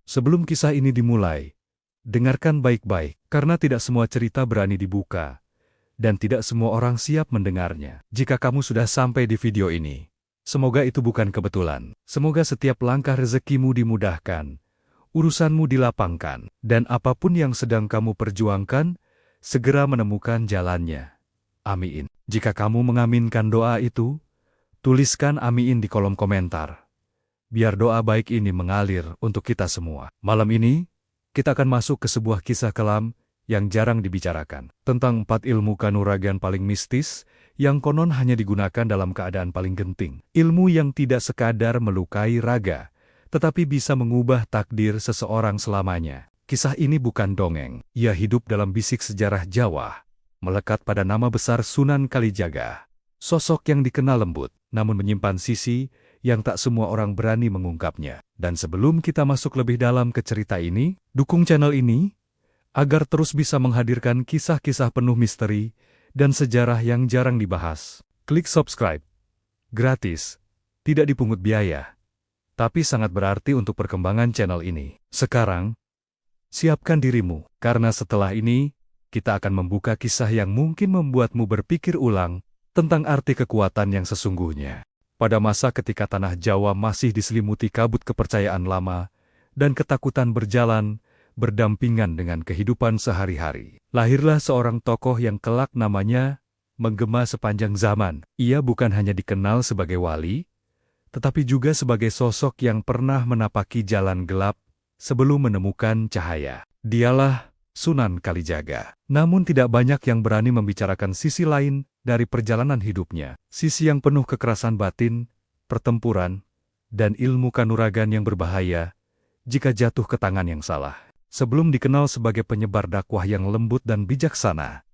Sebelum kisah ini dimulai, dengarkan baik-baik, karena tidak semua cerita berani dibuka, dan tidak semua orang siap mendengarnya. Jika kamu sudah sampai di video ini, semoga itu bukan kebetulan. Semoga setiap langkah rezekimu dimudahkan, urusanmu dilapangkan, dan apapun yang sedang kamu perjuangkan, segera menemukan jalannya. Amin. Jika kamu mengaminkan doa itu, tuliskan amin di kolom komentar. Biar doa baik ini mengalir untuk kita semua. Malam ini, kita akan masuk ke sebuah kisah kelam yang jarang dibicarakan. Tentang 4 ilmu kanuragan paling mistis yang konon hanya digunakan dalam keadaan paling genting. Ilmu yang tidak sekadar melukai raga, tetapi bisa mengubah takdir seseorang selamanya. Kisah ini bukan dongeng. Ia hidup dalam bisik sejarah Jawa, melekat pada nama besar Sunan Kalijaga. Sosok yang dikenal lembut, namun menyimpan sisi yang tak semua orang berani mengungkapnya. Dan sebelum kita masuk lebih dalam ke cerita ini, dukung channel ini agar terus bisa menghadirkan kisah-kisah penuh misteri dan sejarah yang jarang dibahas. Klik subscribe. Gratis. Tidak dipungut biaya. Tapi sangat berarti untuk perkembangan channel ini. Sekarang, siapkan dirimu, karena setelah ini, kita akan membuka kisah yang mungkin membuatmu berpikir ulang tentang arti kekuatan yang sesungguhnya. Pada masa ketika tanah Jawa masih diselimuti kabut kepercayaan lama dan ketakutan berjalan berdampingan dengan kehidupan sehari-hari, lahirlah seorang tokoh yang kelak namanya menggema sepanjang zaman. Ia bukan hanya dikenal sebagai wali, tetapi juga sebagai sosok yang pernah menapaki jalan gelap sebelum menemukan cahaya. Dialah Sunan Kalijaga. Namun tidak banyak yang berani membicarakan sisi lain dari perjalanan hidupnya. Sisi yang penuh kekerasan batin, pertempuran, dan ilmu kanuragan yang berbahaya jika jatuh ke tangan yang salah. Sebelum dikenal sebagai penyebar dakwah yang lembut dan bijaksana,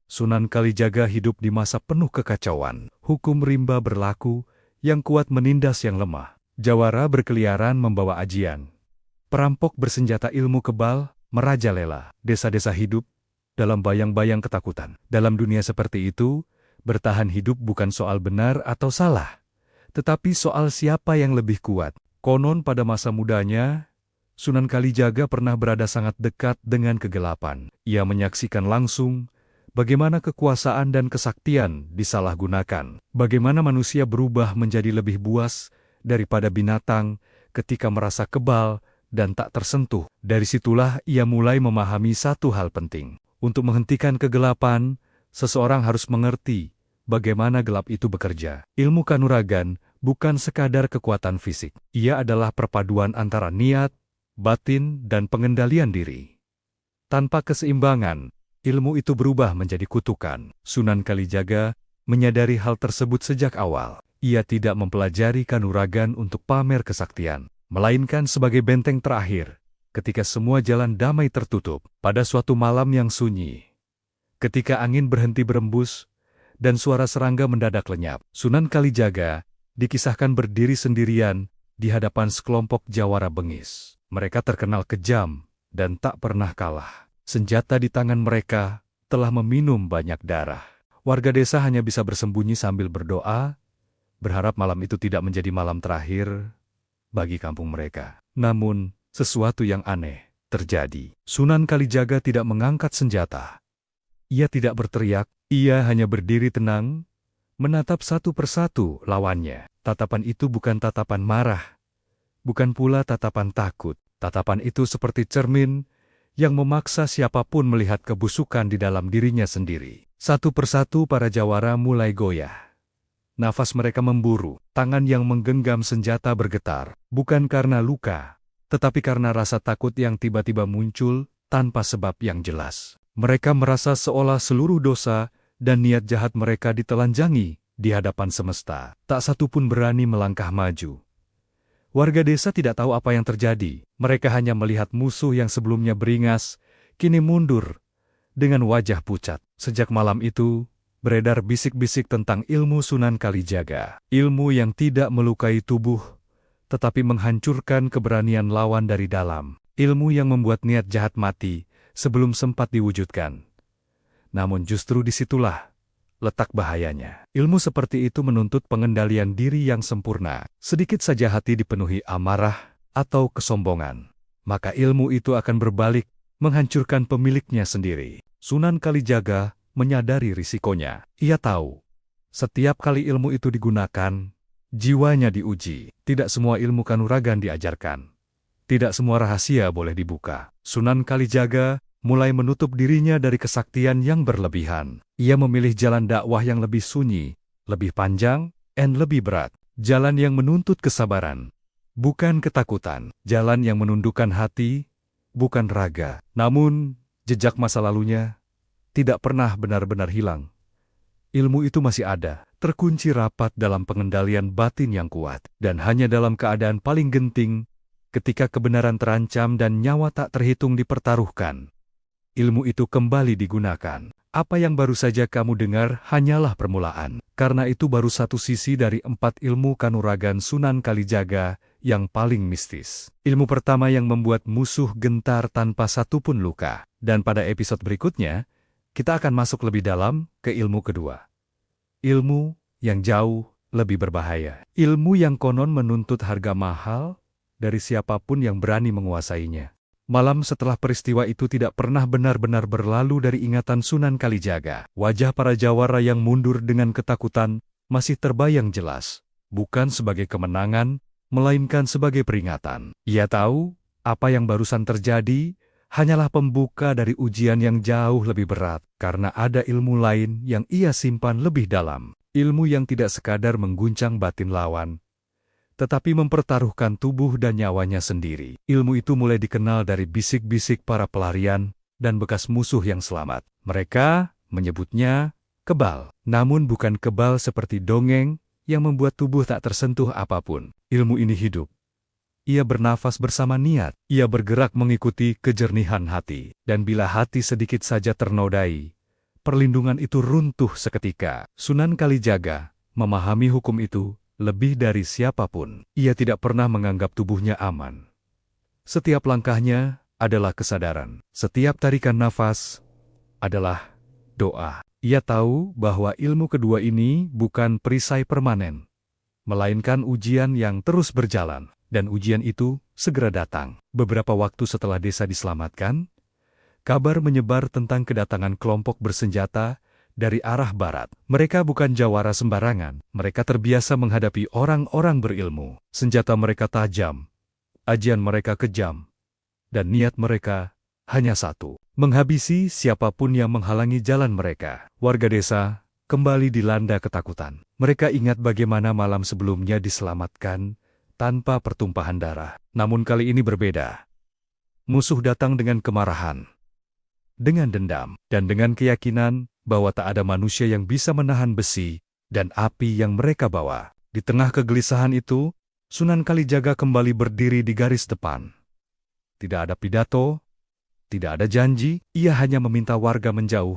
Sunan Kalijaga hidup di masa penuh kekacauan. Hukum rimba berlaku yang kuat menindas yang lemah. Jawara berkeliaran membawa ajian. Perampok bersenjata ilmu kebal merajalela. Desa-desa hidup dalam bayang-bayang ketakutan. Dalam dunia seperti itu, bertahan hidup bukan soal benar atau salah, tetapi soal siapa yang lebih kuat. Konon pada masa mudanya, Sunan Kalijaga pernah berada sangat dekat dengan kegelapan. Ia menyaksikan langsung bagaimana kekuasaan dan kesaktian disalahgunakan. Bagaimana manusia berubah menjadi lebih buas daripada binatang ketika merasa kebal dan tak tersentuh. Dari situlah ia mulai memahami satu hal penting. Untuk menghentikan kegelapan, seseorang harus mengerti bagaimana gelap itu bekerja. Ilmu kanuragan bukan sekadar kekuatan fisik. Ia adalah perpaduan antara niat, batin, dan pengendalian diri. Tanpa keseimbangan, ilmu itu berubah menjadi kutukan. Sunan Kalijaga menyadari hal tersebut sejak awal. Ia tidak mempelajari kanuragan untuk pamer kesaktian, melainkan sebagai benteng terakhir ketika semua jalan damai tertutup. Pada suatu malam yang sunyi, ketika angin berhenti berembus dan suara serangga mendadak lenyap, Sunan Kalijaga dikisahkan berdiri sendirian di hadapan sekelompok jawara bengis. Mereka terkenal kejam dan tak pernah kalah. Senjata di tangan mereka telah meminum banyak darah. Warga desa hanya bisa bersembunyi sambil berdoa, berharap malam itu tidak menjadi malam terakhir bagi kampung mereka. Namun, sesuatu yang aneh terjadi. Sunan Kalijaga tidak mengangkat senjata. Ia tidak berteriak, ia hanya berdiri tenang, menatap satu persatu lawannya. Tatapan itu bukan tatapan marah, bukan pula tatapan takut. Tatapan itu seperti cermin yang memaksa siapapun melihat kebusukan di dalam dirinya sendiri. Satu persatu para jawara mulai goyah. Nafas mereka memburu, tangan yang menggenggam senjata bergetar, bukan karena luka, tetapi karena rasa takut yang tiba-tiba muncul tanpa sebab yang jelas. Mereka merasa seolah seluruh dosa dan niat jahat mereka ditelanjangi di hadapan semesta. Tak satu pun berani melangkah maju. Warga desa tidak tahu apa yang terjadi. Mereka hanya melihat musuh yang sebelumnya beringas, kini mundur dengan wajah pucat. Sejak malam itu, beredar bisik-bisik tentang ilmu Sunan Kalijaga. Ilmu yang tidak melukai tubuh, tetapi menghancurkan keberanian lawan dari dalam. Ilmu yang membuat niat jahat mati sebelum sempat diwujudkan. Namun justru disitulah letak bahayanya. Ilmu seperti itu menuntut pengendalian diri yang sempurna. Sedikit saja hati dipenuhi amarah atau kesombongan, maka ilmu itu akan berbalik, menghancurkan pemiliknya sendiri. Sunan Kalijaga menyadari risikonya. Ia tahu, setiap kali ilmu itu digunakan, jiwanya diuji. Tidak semua ilmu kanuragan diajarkan. Tidak semua rahasia boleh dibuka. Sunan Kalijaga mulai menutup dirinya dari kesaktian yang berlebihan. Ia memilih jalan dakwah yang lebih sunyi, lebih panjang, dan lebih berat. Jalan yang menuntut kesabaran, bukan ketakutan. Jalan yang menundukkan hati, bukan raga. Namun, jejak masa lalunya tidak pernah benar-benar hilang. Ilmu itu masih ada, terkunci rapat dalam pengendalian batin yang kuat. Dan hanya dalam keadaan paling genting, ketika kebenaran terancam dan nyawa tak terhitung dipertaruhkan, ilmu itu kembali digunakan. Apa yang baru saja kamu dengar hanyalah permulaan, karena itu baru satu sisi dari 4 ilmu kanuragan Sunan Kalijaga yang paling mistis. Ilmu pertama yang membuat musuh gentar tanpa satupun luka. Dan pada episode berikutnya, kita akan masuk lebih dalam ke ilmu kedua. Ilmu yang jauh lebih berbahaya. Ilmu yang konon menuntut harga mahal dari siapapun yang berani menguasainya. Malam setelah peristiwa itu tidak pernah benar-benar berlalu dari ingatan Sunan Kalijaga. Wajah para jawara yang mundur dengan ketakutan masih terbayang jelas, bukan sebagai kemenangan, melainkan sebagai peringatan. Ia tahu, apa yang barusan terjadi hanyalah pembuka dari ujian yang jauh lebih berat, karena ada ilmu lain yang ia simpan lebih dalam. Ilmu yang tidak sekadar mengguncang batin lawan, tetapi mempertaruhkan tubuh dan nyawanya sendiri. Ilmu itu mulai dikenal dari bisik-bisik para pelarian dan bekas musuh yang selamat. Mereka menyebutnya kebal. Namun bukan kebal seperti dongeng yang membuat tubuh tak tersentuh apapun. Ilmu ini hidup. Ia bernafas bersama niat. Ia bergerak mengikuti kejernihan hati. Dan bila hati sedikit saja ternodai, perlindungan itu runtuh seketika. Sunan Kalijaga memahami hukum itu lebih dari siapapun. Ia tidak pernah menganggap tubuhnya aman. Setiap langkahnya adalah kesadaran. Setiap tarikan nafas adalah doa. Ia tahu bahwa ilmu kedua ini bukan perisai permanen, melainkan ujian yang terus berjalan. Dan ujian itu segera datang. Beberapa waktu setelah desa diselamatkan, kabar menyebar tentang kedatangan kelompok bersenjata dari arah barat. Mereka bukan jawara sembarangan. Mereka terbiasa menghadapi orang-orang berilmu. Senjata mereka tajam, ajian mereka kejam, dan niat mereka hanya satu: menghabisi siapapun yang menghalangi jalan mereka. Warga desa kembali dilanda ketakutan. Mereka ingat bagaimana malam sebelumnya diselamatkan tanpa pertumpahan darah. Namun kali ini berbeda. Musuh datang dengan kemarahan, dengan dendam, dan dengan keyakinan bahwa tak ada manusia yang bisa menahan besi dan api yang mereka bawa. Di tengah kegelisahan itu, Sunan Kalijaga kembali berdiri di garis depan. Tidak ada pidato, tidak ada janji, ia hanya meminta warga menjauh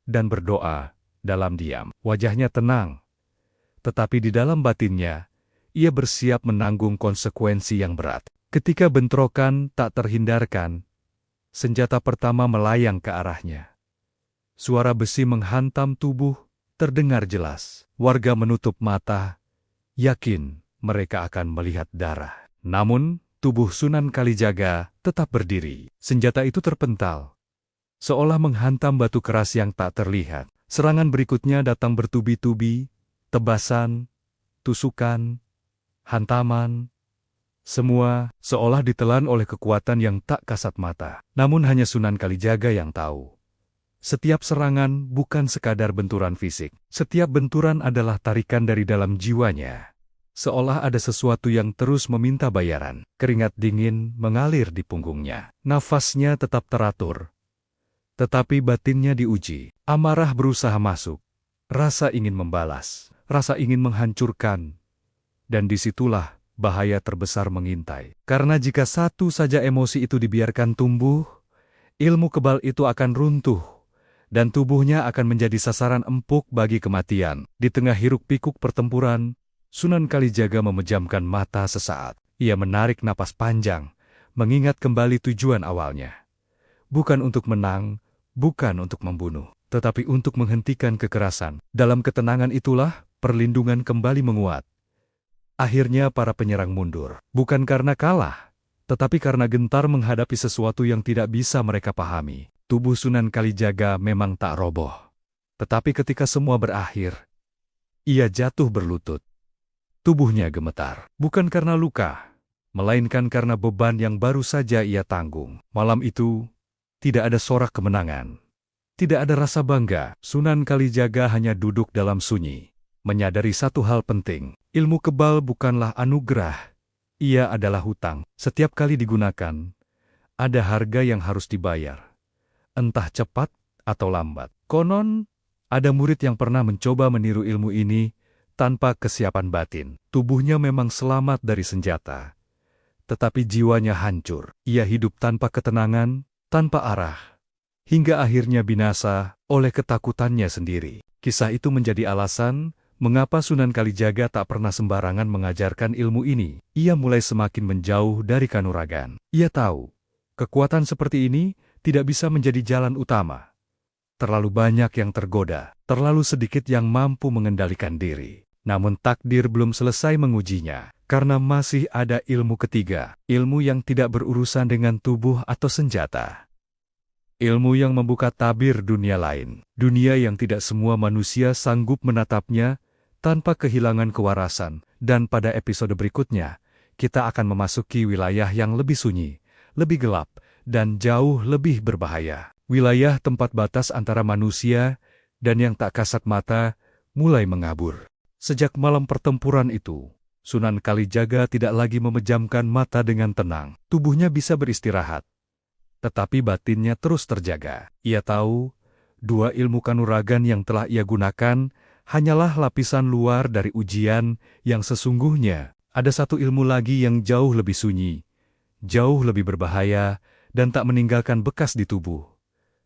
dan berdoa dalam diam. Wajahnya tenang, tetapi di dalam batinnya, ia bersiap menanggung konsekuensi yang berat. Ketika bentrokan tak terhindarkan, senjata pertama melayang ke arahnya. Suara besi menghantam tubuh, terdengar jelas. Warga menutup mata, yakin mereka akan melihat darah. Namun, tubuh Sunan Kalijaga tetap berdiri. Senjata itu terpental, seolah menghantam batu keras yang tak terlihat. Serangan berikutnya datang bertubi-tubi, tebasan, tusukan, hantaman, semua seolah ditelan oleh kekuatan yang tak kasat mata. Namun hanya Sunan Kalijaga yang tahu. Setiap serangan bukan sekadar benturan fisik. Setiap benturan adalah tarikan dari dalam jiwanya. Seolah ada sesuatu yang terus meminta bayaran. Keringat dingin mengalir di punggungnya. Nafasnya tetap teratur. Tetapi batinnya diuji. Amarah berusaha masuk. Rasa ingin membalas. Rasa ingin menghancurkan. Dan disitulah bahaya terbesar mengintai. Karena jika satu saja emosi itu dibiarkan tumbuh, ilmu kebal itu akan runtuh. Dan tubuhnya akan menjadi sasaran empuk bagi kematian. Di tengah hiruk-pikuk pertempuran, Sunan Kalijaga memejamkan mata sesaat. Ia menarik napas panjang, mengingat kembali tujuan awalnya. Bukan untuk menang, bukan untuk membunuh, tetapi untuk menghentikan kekerasan. Dalam ketenangan itulah, perlindungan kembali menguat. Akhirnya para penyerang mundur. Bukan karena kalah, Tetapi karena gentar menghadapi sesuatu yang tidak bisa mereka pahami, tubuh Sunan Kalijaga memang tak roboh. Tetapi ketika semua berakhir, ia jatuh berlutut. Tubuhnya gemetar, bukan karena luka, melainkan karena beban yang baru saja ia tanggung. Malam itu, tidak ada sorak kemenangan. Tidak ada rasa bangga. Sunan Kalijaga hanya duduk dalam sunyi, menyadari satu hal penting. Ilmu kebal bukanlah anugerah. Ia adalah hutang. Setiap kali digunakan, ada harga yang harus dibayar. Entah cepat atau lambat. Konon, ada murid yang pernah mencoba meniru ilmu ini tanpa kesiapan batin. Tubuhnya memang selamat dari senjata, tetapi jiwanya hancur. Ia hidup tanpa ketenangan, tanpa arah, hingga akhirnya binasa oleh ketakutannya sendiri. Kisah itu menjadi alasan mengapa Sunan Kalijaga tak pernah sembarangan mengajarkan ilmu ini. Ia mulai semakin menjauh dari kanuragan. Ia tahu, kekuatan seperti ini tidak bisa menjadi jalan utama. Terlalu banyak yang tergoda, terlalu sedikit yang mampu mengendalikan diri. Namun takdir belum selesai mengujinya, karena masih ada ilmu ketiga, ilmu yang tidak berurusan dengan tubuh atau senjata. Ilmu yang membuka tabir dunia lain, dunia yang tidak semua manusia sanggup menatapnya tanpa kehilangan kewarasan. Dan pada episode berikutnya, kita akan memasuki wilayah yang lebih sunyi, lebih gelap, dan jauh lebih berbahaya. Wilayah tempat batas antara manusia dan yang tak kasat mata mulai mengabur. Sejak malam pertempuran itu, Sunan Kalijaga tidak lagi memejamkan mata dengan tenang. Tubuhnya bisa beristirahat, tetapi batinnya terus terjaga. Ia tahu, dua ilmu kanuragan yang telah ia gunakan hanyalah lapisan luar dari ujian yang sesungguhnya. Ada satu ilmu lagi yang jauh lebih sunyi, jauh lebih berbahaya, dan tak meninggalkan bekas di tubuh,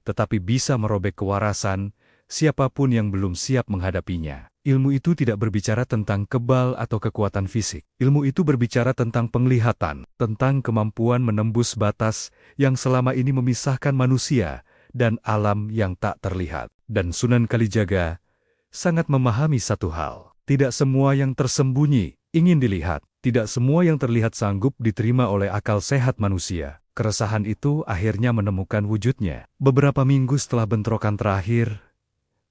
tetapi bisa merobek kewarasan siapapun yang belum siap menghadapinya. Ilmu itu tidak berbicara tentang kebal atau kekuatan fisik. Ilmu itu berbicara tentang penglihatan, tentang kemampuan menembus batas yang selama ini memisahkan manusia dan alam yang tak terlihat. Dan Sunan Kalijaga sangat memahami satu hal. Tidak semua yang tersembunyi ingin dilihat. Tidak semua yang terlihat sanggup diterima oleh akal sehat manusia. Keresahan itu akhirnya menemukan wujudnya. Beberapa minggu setelah bentrokan terakhir,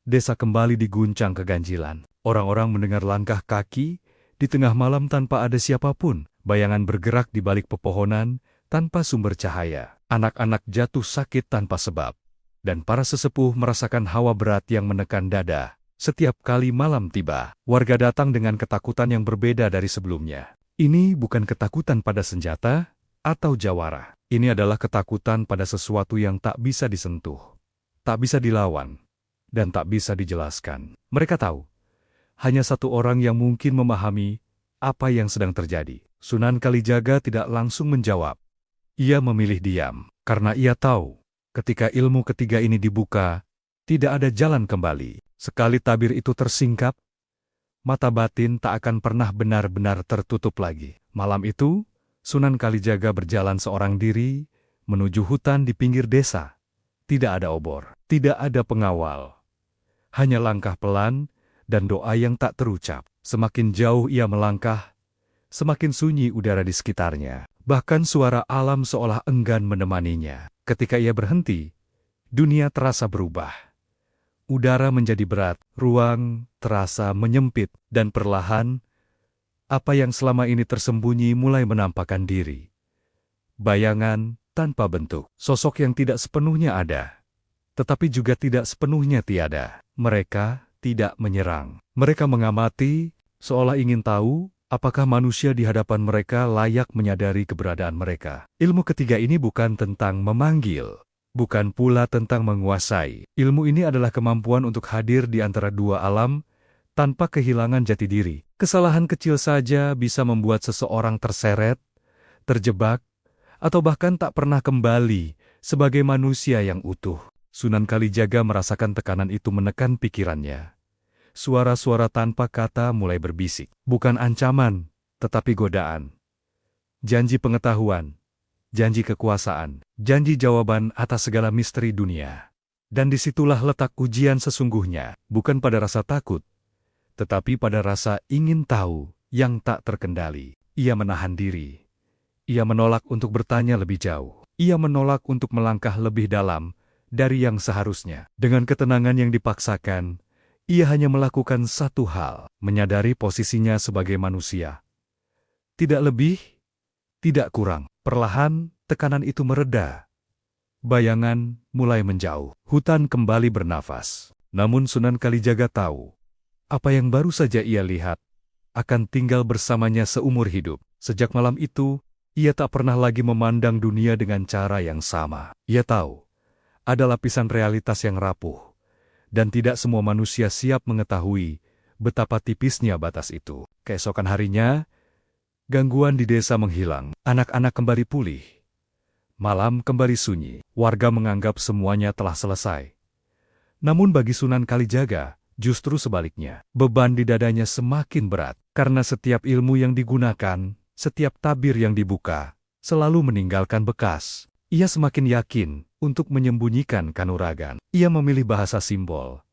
desa kembali diguncang keganjilan. Orang-orang mendengar langkah kaki di tengah malam tanpa ada siapapun. Bayangan bergerak di balik pepohonan tanpa sumber cahaya. Anak-anak jatuh sakit tanpa sebab. Dan para sesepuh merasakan hawa berat yang menekan dada. Setiap kali malam tiba, warga datang dengan ketakutan yang berbeda dari sebelumnya. Ini bukan ketakutan pada senjata atau jawara. Ini adalah ketakutan pada sesuatu yang tak bisa disentuh, tak bisa dilawan, dan tak bisa dijelaskan. Mereka tahu, hanya satu orang yang mungkin memahami apa yang sedang terjadi. Sunan Kalijaga tidak langsung menjawab. Ia memilih diam, karena ia tahu, ketika ilmu ketiga ini dibuka, tidak ada jalan kembali. Sekali tabir itu tersingkap, mata batin tak akan pernah benar-benar tertutup lagi. Malam itu, Sunan Kalijaga berjalan seorang diri menuju hutan di pinggir desa. Tidak ada obor, tidak ada pengawal. Hanya langkah pelan dan doa yang tak terucap. Semakin jauh ia melangkah, semakin sunyi udara di sekitarnya. Bahkan suara alam seolah enggan menemaninya. Ketika ia berhenti, dunia terasa berubah. Udara menjadi berat, ruang terasa menyempit, dan perlahan, apa yang selama ini tersembunyi mulai menampakkan diri. Bayangan tanpa bentuk, sosok yang tidak sepenuhnya ada, tetapi juga tidak sepenuhnya tiada. Mereka tidak menyerang. Mereka mengamati, seolah ingin tahu, apakah manusia di hadapan mereka layak menyadari keberadaan mereka. Ilmu ketiga ini bukan tentang memanggil, bukan pula tentang menguasai. Ilmu ini adalah kemampuan untuk hadir di antara dua alam, tanpa kehilangan jati diri. Kesalahan kecil saja bisa membuat seseorang terseret, terjebak, atau bahkan tak pernah kembali sebagai manusia yang utuh. Sunan Kalijaga merasakan tekanan itu menekan pikirannya. Suara-suara tanpa kata mulai berbisik. Bukan ancaman, tetapi godaan. Janji pengetahuan, janji kekuasaan, janji jawaban atas segala misteri dunia. Dan disitulah letak ujian sesungguhnya, bukan pada rasa takut, tetapi pada rasa ingin tahu yang tak terkendali. Ia menahan diri. Ia menolak untuk bertanya lebih jauh. Ia menolak untuk melangkah lebih dalam dari yang seharusnya. Dengan ketenangan yang dipaksakan, ia hanya melakukan satu hal, menyadari posisinya sebagai manusia. Tidak lebih, tidak kurang. Perlahan, tekanan itu mereda. Bayangan mulai menjauh. Hutan kembali bernafas. Namun Sunan Kalijaga tahu, apa yang baru saja ia lihat akan tinggal bersamanya seumur hidup. Sejak malam itu, ia tak pernah lagi memandang dunia dengan cara yang sama. Ia tahu, ada lapisan realitas yang rapuh, dan tidak semua manusia siap mengetahui betapa tipisnya batas itu. Keesokan harinya, gangguan di desa menghilang, anak-anak kembali pulih. Malam kembali sunyi, warga menganggap semuanya telah selesai. Namun bagi Sunan Kalijaga, justru sebaliknya, beban di dadanya semakin berat, karena setiap ilmu yang digunakan, setiap tabir yang dibuka, selalu meninggalkan bekas. Ia semakin yakin untuk menyembunyikan kanuragan. Ia memilih bahasa simbol.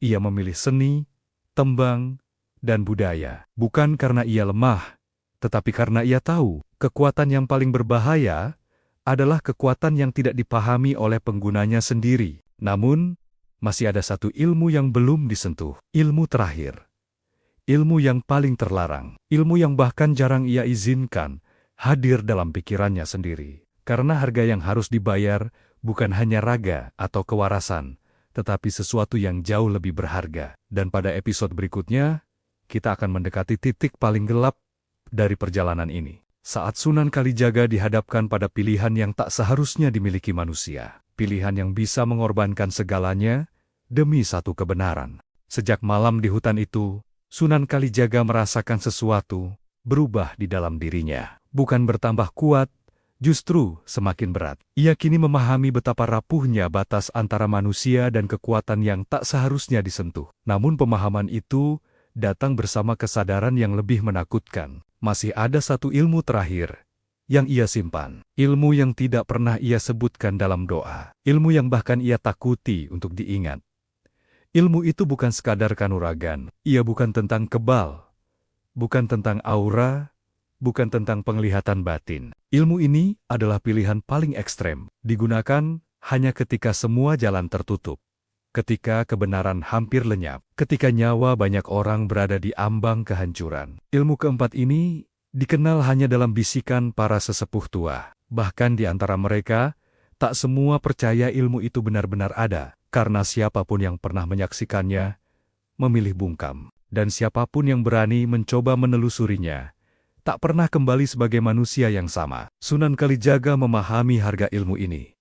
Ia memilih seni, tembang, dan budaya. Bukan karena ia lemah, tetapi karena ia tahu, kekuatan yang paling berbahaya adalah kekuatan yang tidak dipahami oleh penggunanya sendiri. Namun, masih ada satu ilmu yang belum disentuh. Ilmu terakhir. Ilmu yang paling terlarang. Ilmu yang bahkan jarang ia izinkan hadir dalam pikirannya sendiri. Karena harga yang harus dibayar bukan hanya raga atau kewarasan, tetapi sesuatu yang jauh lebih berharga. Dan pada episode berikutnya, kita akan mendekati titik paling gelap dari perjalanan ini. Saat Sunan Kalijaga dihadapkan pada pilihan yang tak seharusnya dimiliki manusia. Pilihan yang bisa mengorbankan segalanya demi satu kebenaran. Sejak malam di hutan itu, Sunan Kalijaga merasakan sesuatu berubah di dalam dirinya. Bukan bertambah kuat, justru semakin berat. Ia kini memahami betapa rapuhnya batas antara manusia dan kekuatan yang tak seharusnya disentuh. Namun pemahaman itu datang bersama kesadaran yang lebih menakutkan. Masih ada satu ilmu terakhir yang ia simpan. Ilmu yang tidak pernah ia sebutkan dalam doa. Ilmu yang bahkan ia takuti untuk diingat. Ilmu itu bukan sekadar kanuragan. Ia bukan tentang kebal, bukan tentang aura, bukan tentang penglihatan batin. Ilmu ini adalah pilihan paling ekstrem. Digunakan hanya ketika semua jalan tertutup. Ketika kebenaran hampir lenyap. Ketika nyawa banyak orang berada di ambang kehancuran. Ilmu keempat ini dikenal hanya dalam bisikan para sesepuh tua. Bahkan di antara mereka, tak semua percaya ilmu itu benar-benar ada. Karena siapapun yang pernah menyaksikannya, memilih bungkam. Dan siapapun yang berani mencoba menelusurinya, tak pernah kembali sebagai manusia yang sama. Sunan Kalijaga memahami harga ilmu ini.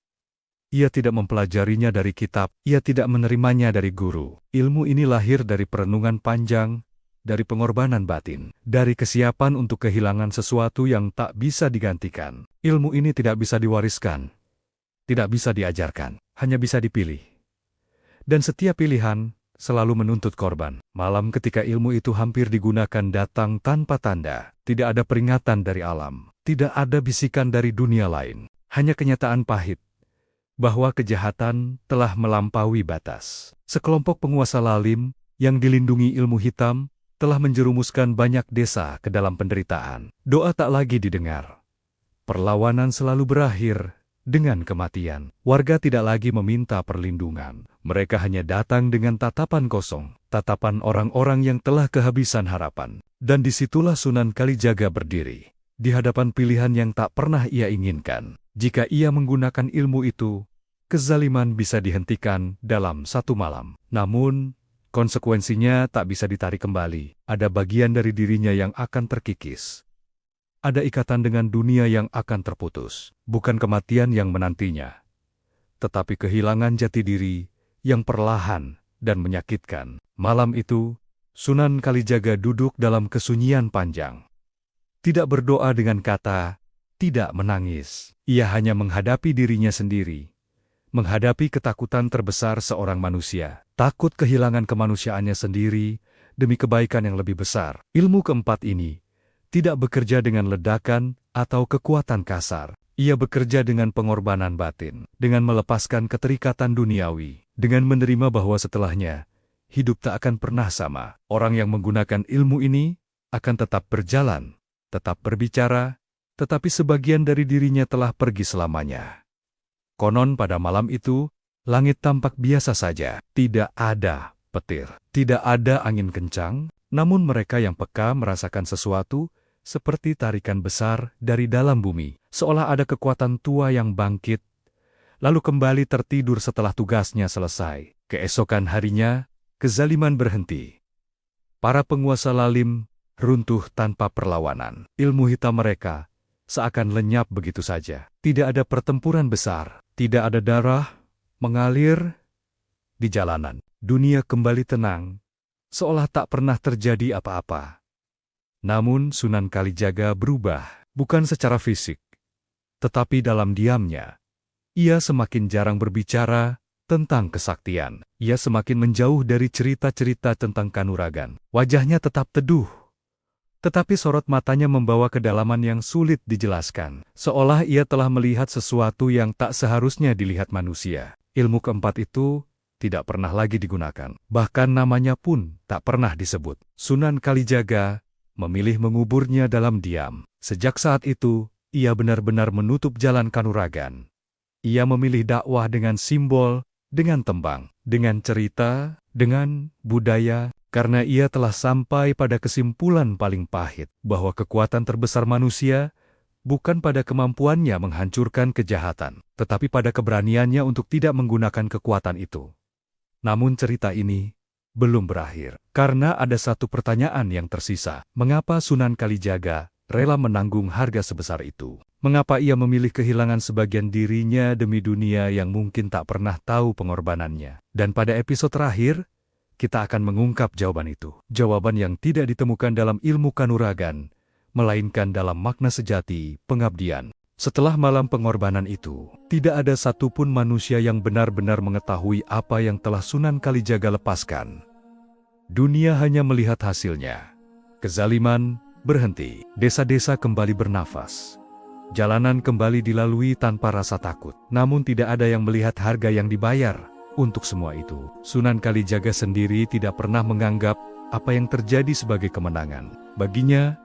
Ia tidak mempelajarinya dari kitab, ia tidak menerimanya dari guru. Ilmu ini lahir dari perenungan panjang, dari pengorbanan batin, dari kesiapan untuk kehilangan sesuatu yang tak bisa digantikan. Ilmu ini tidak bisa diwariskan, tidak bisa diajarkan, hanya bisa dipilih. Dan setiap pilihan selalu menuntut korban. Malam ketika ilmu itu hampir digunakan datang tanpa tanda. Tidak ada peringatan dari alam. Tidak ada bisikan dari dunia lain. Hanya kenyataan pahit bahwa kejahatan telah melampaui batas. Sekelompok penguasa lalim yang dilindungi ilmu hitam telah menjerumuskan banyak desa ke dalam penderitaan. Doa tak lagi didengar. Perlawanan selalu berakhir dengan kematian. Warga tidak lagi meminta perlindungan. Mereka hanya datang dengan tatapan kosong, tatapan orang-orang yang telah kehabisan harapan. Dan disitulah Sunan Kalijaga berdiri, di hadapan pilihan yang tak pernah ia inginkan. Jika ia menggunakan ilmu itu, kezaliman bisa dihentikan dalam satu malam. Namun, konsekuensinya tak bisa ditarik kembali. Ada bagian dari dirinya yang akan terkikis. Ada ikatan dengan dunia yang akan terputus. Bukan kematian yang menantinya, tetapi kehilangan jati diri yang perlahan dan menyakitkan. Malam itu, Sunan Kalijaga duduk dalam kesunyian panjang. Tidak berdoa dengan kata, tidak menangis. Ia hanya menghadapi dirinya sendiri. Menghadapi ketakutan terbesar seorang manusia. Takut kehilangan kemanusiaannya sendiri demi kebaikan yang lebih besar. Ilmu keempat ini tidak bekerja dengan ledakan atau kekuatan kasar. Ia bekerja dengan pengorbanan batin, dengan melepaskan keterikatan duniawi, dengan menerima bahwa setelahnya, hidup tak akan pernah sama. Orang yang menggunakan ilmu ini akan tetap berjalan, tetap berbicara, tetapi sebagian dari dirinya telah pergi selamanya. Konon pada malam itu, langit tampak biasa saja, tidak ada petir, tidak ada angin kencang, namun mereka yang peka merasakan sesuatu, seperti tarikan besar dari dalam bumi, seolah ada kekuatan tua yang bangkit, lalu kembali tertidur setelah tugasnya selesai. Keesokan harinya, kezaliman berhenti. Para penguasa lalim runtuh tanpa perlawanan. Ilmu hitam mereka seakan lenyap begitu saja. Tidak ada pertempuran besar, tidak ada darah mengalir di jalanan. Dunia kembali tenang, seolah tak pernah terjadi apa-apa. Namun Sunan Kalijaga berubah, bukan secara fisik, tetapi dalam diamnya. Ia semakin jarang berbicara tentang kesaktian. Ia semakin menjauh dari cerita-cerita tentang kanuragan. Wajahnya tetap teduh, tetapi sorot matanya membawa kedalaman yang sulit dijelaskan. Seolah ia telah melihat sesuatu yang tak seharusnya dilihat manusia. Ilmu keempat itu tidak pernah lagi digunakan. Bahkan namanya pun tak pernah disebut. Sunan Kalijaga memilih menguburnya dalam diam. Sejak saat itu, ia benar-benar menutup jalan kanuragan. Ia memilih dakwah dengan simbol, dengan tembang, dengan cerita, dengan budaya, karena ia telah sampai pada kesimpulan paling pahit, bahwa kekuatan terbesar manusia bukan pada kemampuannya menghancurkan kejahatan, tetapi pada keberaniannya untuk tidak menggunakan kekuatan itu. Namun cerita ini belum berakhir, karena ada satu pertanyaan yang tersisa. Mengapa Sunan Kalijaga rela menanggung harga sebesar itu? Mengapa ia memilih kehilangan sebagian dirinya demi dunia yang mungkin tak pernah tahu pengorbanannya? Dan pada episode terakhir, kita akan mengungkap jawaban itu. Jawaban yang tidak ditemukan dalam ilmu kanuragan, melainkan dalam makna sejati pengabdian. Setelah malam pengorbanan itu, tidak ada satupun manusia yang benar-benar mengetahui apa yang telah Sunan Kalijaga lepaskan. Dunia hanya melihat hasilnya. Kezaliman berhenti, desa-desa kembali bernafas. Jalanan kembali dilalui tanpa rasa takut. Namun tidak ada yang melihat harga yang dibayar untuk semua itu. Sunan Kalijaga sendiri tidak pernah menganggap apa yang terjadi sebagai kemenangan. Baginya,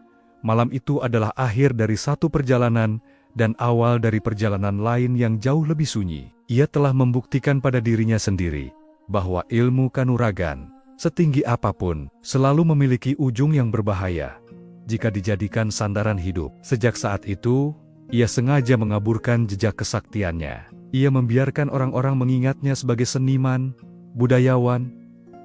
malam itu adalah akhir dari satu perjalanan dan awal dari perjalanan lain yang jauh lebih sunyi. Ia telah membuktikan pada dirinya sendiri bahwa ilmu kanuragan, setinggi apapun, selalu memiliki ujung yang berbahaya jika dijadikan sandaran hidup. Sejak saat itu, ia sengaja mengaburkan jejak kesaktiannya. Ia membiarkan orang-orang mengingatnya sebagai seniman, budayawan,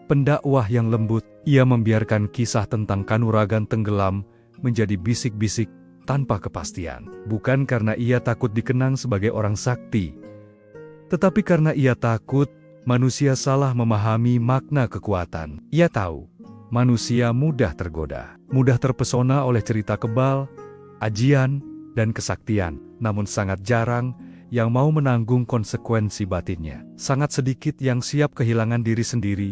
pendakwah yang lembut. Ia membiarkan kisah tentang kanuragan tenggelam menjadi bisik-bisik tanpa kepastian. Bukan karena ia takut dikenang sebagai orang sakti, tetapi karena ia takut manusia salah memahami makna kekuatan. Ia tahu, manusia mudah tergoda, mudah terpesona oleh cerita kebal, ajian, dan kesaktian, namun sangat jarang yang mau menanggung konsekuensi batinnya. Sangat sedikit yang siap kehilangan diri sendiri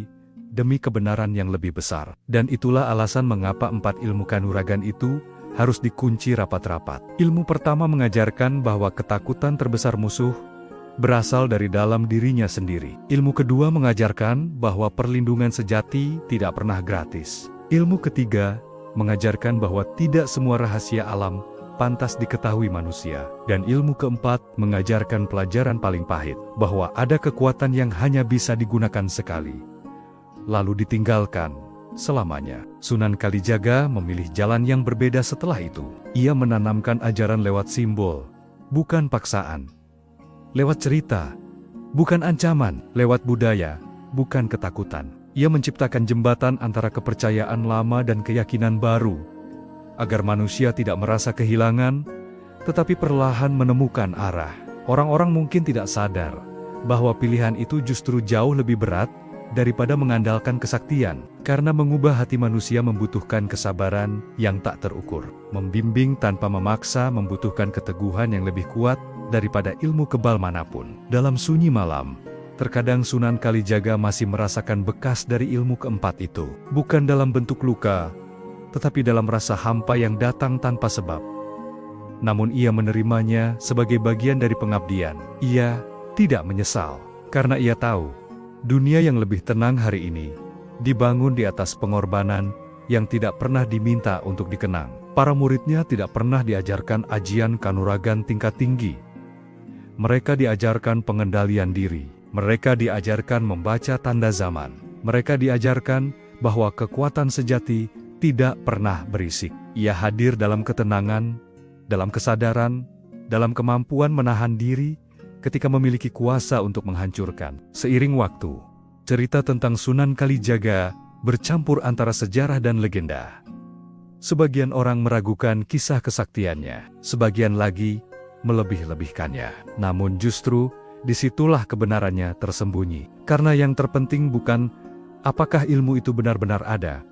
demi kebenaran yang lebih besar. Dan itulah alasan mengapa 4 ilmu kanuragan itu harus dikunci rapat-rapat. Ilmu pertama mengajarkan bahwa ketakutan terbesar musuh berasal dari dalam dirinya sendiri. Ilmu kedua mengajarkan bahwa perlindungan sejati tidak pernah gratis. Ilmu ketiga mengajarkan bahwa tidak semua rahasia alam pantas diketahui manusia. Dan ilmu keempat mengajarkan pelajaran paling pahit, bahwa ada kekuatan yang hanya bisa digunakan sekali, lalu ditinggalkan selamanya. Sunan Kalijaga memilih jalan yang berbeda setelah itu. Ia menanamkan ajaran lewat simbol, bukan paksaan. Lewat cerita, bukan ancaman. Lewat budaya, bukan ketakutan. Ia menciptakan jembatan antara kepercayaan lama dan keyakinan baru, agar manusia tidak merasa kehilangan, tetapi perlahan menemukan arah. Orang-orang mungkin tidak sadar bahwa pilihan itu justru jauh lebih berat daripada mengandalkan kesaktian, karena mengubah hati manusia membutuhkan kesabaran yang tak terukur. Membimbing tanpa memaksa membutuhkan keteguhan yang lebih kuat daripada ilmu kebal manapun. Dalam sunyi malam, terkadang Sunan Kalijaga masih merasakan bekas dari ilmu keempat itu, bukan dalam bentuk luka, tetapi dalam rasa hampa yang datang tanpa sebab. Namun ia menerimanya sebagai bagian dari pengabdian. Ia tidak menyesal, karena ia tahu, dunia yang lebih tenang hari ini dibangun di atas pengorbanan yang tidak pernah diminta untuk dikenang. Para muridnya tidak pernah diajarkan ajian kanuragan tingkat tinggi. Mereka diajarkan pengendalian diri. Mereka diajarkan membaca tanda zaman. Mereka diajarkan bahwa kekuatan sejati tidak pernah berisik. Ia hadir dalam ketenangan, dalam kesadaran, dalam kemampuan menahan diri ketika memiliki kuasa untuk menghancurkan. Seiring waktu, cerita tentang Sunan Kalijaga bercampur antara sejarah dan legenda. Sebagian orang meragukan kisah kesaktiannya, sebagian lagi melebih-lebihkannya. Namun justru disitulah kebenarannya tersembunyi. Karena yang terpenting bukan apakah ilmu itu benar-benar ada,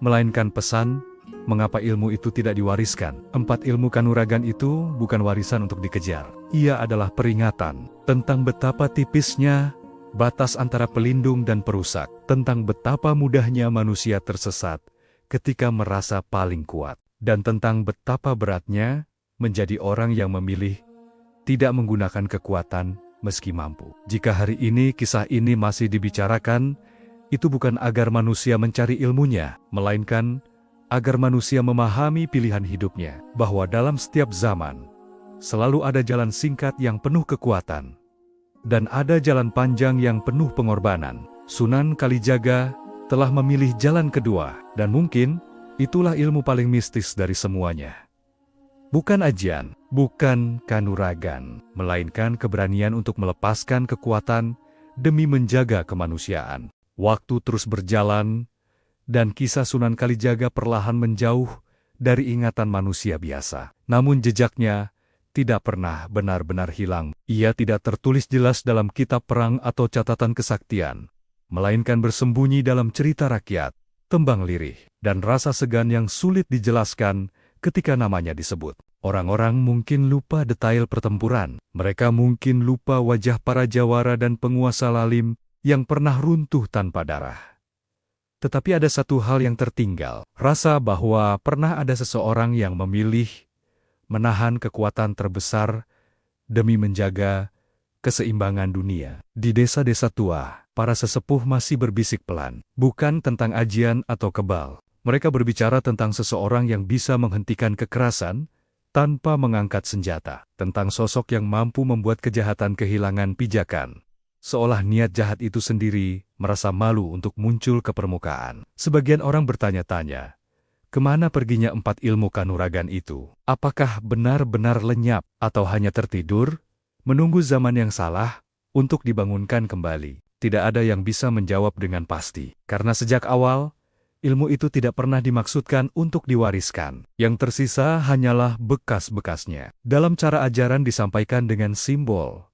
melainkan pesan mengapa ilmu itu tidak diwariskan. 4 ilmu kanuragan itu bukan warisan untuk dikejar. Ia adalah peringatan tentang betapa tipisnya batas antara pelindung dan perusak, tentang betapa mudahnya manusia tersesat ketika merasa paling kuat, dan tentang betapa beratnya menjadi orang yang memilih tidak menggunakan kekuatan meski mampu. Jika hari ini kisah ini masih dibicarakan, itu bukan agar manusia mencari ilmunya, melainkan agar manusia memahami pilihan hidupnya, bahwa dalam setiap zaman selalu ada jalan singkat yang penuh kekuatan, dan ada jalan panjang yang penuh pengorbanan. Sunan Kalijaga telah memilih jalan kedua, dan mungkin itulah ilmu paling mistis dari semuanya. Bukan ajian, bukan kanuragan, melainkan keberanian untuk melepaskan kekuatan demi menjaga kemanusiaan. Waktu terus berjalan, dan kisah Sunan Kalijaga perlahan menjauh dari ingatan manusia biasa. Namun jejaknya tidak pernah benar-benar hilang. Ia tidak tertulis jelas dalam kitab perang atau catatan kesaktian, melainkan bersembunyi dalam cerita rakyat, tembang lirih, dan rasa segan yang sulit dijelaskan ketika namanya disebut. Orang-orang mungkin lupa detail pertempuran. Mereka mungkin lupa wajah para jawara dan penguasa lalim yang pernah runtuh tanpa darah. Tetapi ada satu hal yang tertinggal, rasa bahwa pernah ada seseorang yang memilih menahan kekuatan terbesar demi menjaga keseimbangan dunia. Di desa-desa tua, para sesepuh masih berbisik pelan, bukan tentang ajian atau kebal. Mereka berbicara tentang seseorang yang bisa menghentikan kekerasan tanpa mengangkat senjata, tentang sosok yang mampu membuat kejahatan kehilangan pijakan, seolah niat jahat itu sendiri merasa malu untuk muncul ke permukaan. Sebagian orang bertanya-tanya, kemana perginya 4 ilmu kanuragan itu? Apakah benar-benar lenyap atau hanya tertidur, menunggu zaman yang salah untuk dibangunkan kembali? Tidak ada yang bisa menjawab dengan pasti, karena sejak awal, ilmu itu tidak pernah dimaksudkan untuk diwariskan. Yang tersisa hanyalah bekas-bekasnya. Dalam cara ajaran disampaikan dengan simbol,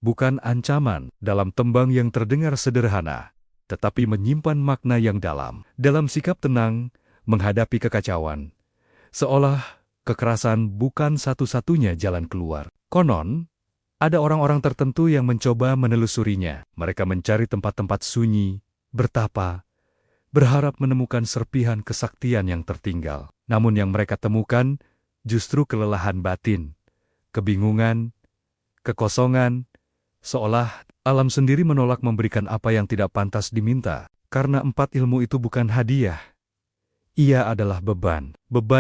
bukan ancaman, dalam tembang yang terdengar sederhana, tetapi menyimpan makna yang dalam. Dalam sikap tenang menghadapi kekacauan, seolah kekerasan bukan satu-satunya jalan keluar. Konon, ada orang-orang tertentu yang mencoba menelusurinya. Mereka mencari tempat-tempat sunyi, bertapa, berharap menemukan serpihan kesaktian yang tertinggal. Namun yang mereka temukan justru kelelahan batin, kebingungan, kekosongan, seolah alam sendiri menolak memberikan apa yang tidak pantas diminta. Karena 4 ilmu itu bukan hadiah. Ia adalah beban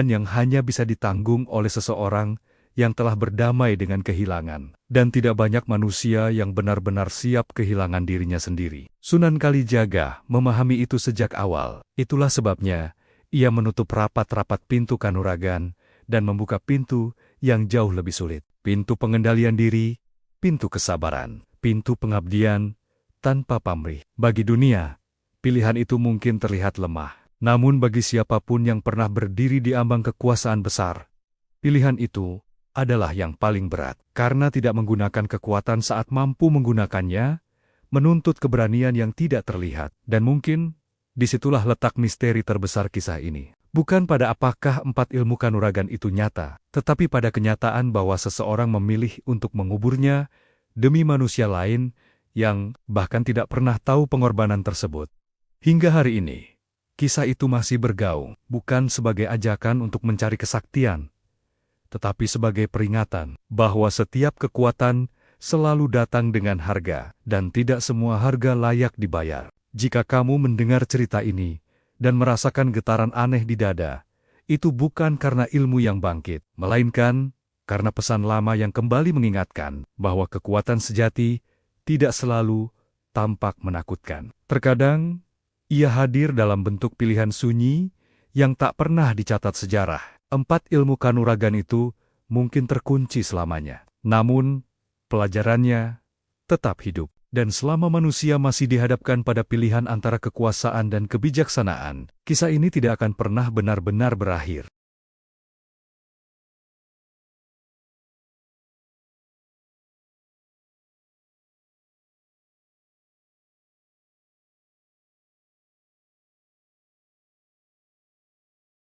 yang hanya bisa ditanggung oleh seseorang yang telah berdamai dengan kehilangan. Dan tidak banyak manusia yang benar-benar siap kehilangan dirinya sendiri. Sunan Kalijaga memahami itu sejak awal. Itulah sebabnya ia menutup rapat-rapat pintu kanuragan dan membuka pintu yang jauh lebih sulit. Pintu pengendalian diri, pintu kesabaran, pintu pengabdian tanpa pamrih. Bagi dunia, pilihan itu mungkin terlihat lemah. Namun bagi siapapun yang pernah berdiri di ambang kekuasaan besar, pilihan itu adalah yang paling berat. Karena tidak menggunakan kekuatan saat mampu menggunakannya, menuntut keberanian yang tidak terlihat. Dan mungkin disitulah letak misteri terbesar kisah ini. Bukan pada apakah 4 ilmu kanuragan itu nyata, tetapi pada kenyataan bahwa seseorang memilih untuk menguburnya demi manusia lain yang bahkan tidak pernah tahu pengorbanan tersebut. Hingga hari ini, kisah itu masih bergaung, bukan sebagai ajakan untuk mencari kesaktian, tetapi sebagai peringatan bahwa setiap kekuatan selalu datang dengan harga, dan tidak semua harga layak dibayar. Jika kamu mendengar cerita ini dan merasakan getaran aneh di dada, itu bukan karena ilmu yang bangkit, melainkan karena pesan lama yang kembali mengingatkan bahwa kekuatan sejati tidak selalu tampak menakutkan. Terkadang, ia hadir dalam bentuk pilihan sunyi yang tak pernah dicatat sejarah. 4 ilmu kanuragan itu mungkin terkunci selamanya. Namun, pelajarannya tetap hidup. Dan selama manusia masih dihadapkan pada pilihan antara kekuasaan dan kebijaksanaan, kisah ini tidak akan pernah benar-benar berakhir.